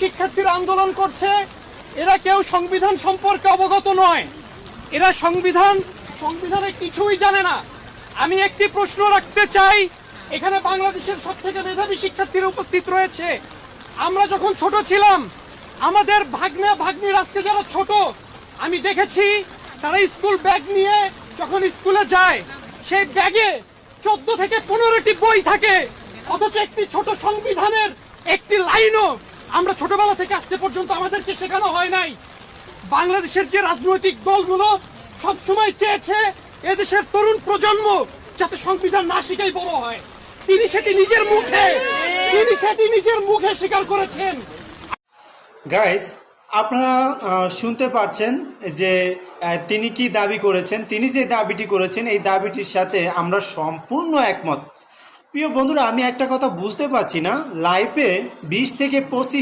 শিক্ষার্থীরা আন্দোলন করছে, এরা কেউ সংবিধান সম্পর্কে অবগত নয়। এরা সংবিধানে কিছুই জানে না। আমি একটি প্রশ্ন রাখতে চাই, এখানে বাংলাদেশের সবথেকে মেধাবী শিক্ষার্থীরা উপস্থিত রয়েছে। আমরা যখন ছোট ছিলাম, আমাদের ভাগ্নির আজকে যারা ছোট, আমি দেখেছি তারা স্কুল ব্যাগ নিয়ে যখন স্কুলে যায়, সেই ব্যাগে 14 থেকে 15টি বই থাকে, অথচ একটি ছোট সংবিধানের একটি লাইনও আমরা ছোটবেলা থেকে আজকে পর্যন্ত আমাদেরকে শেখানো হয় নাই। বাংলাদেশের যে রাজনৈতিক দলগুলো সবসময় চেয়েছে এদেশের তরুণ প্রজন্ম যাতে সংবিধান না শিখেই বড় হয়, তিনি সেটি নিজের মুখে স্বীকার করেছেন। গাইস, আপনারা শুনতে পাচ্ছেন যে তিনি কি দাবি করেছেন। তিনি যে দাবিটি করেছেন এই দাবিটির সাথে আমরা সম্পূর্ণ একমত। প্রিয় বন্ধুরা, আমি একটা কথা বুঝতে পারছি না, লাইফে 20 থেকে 25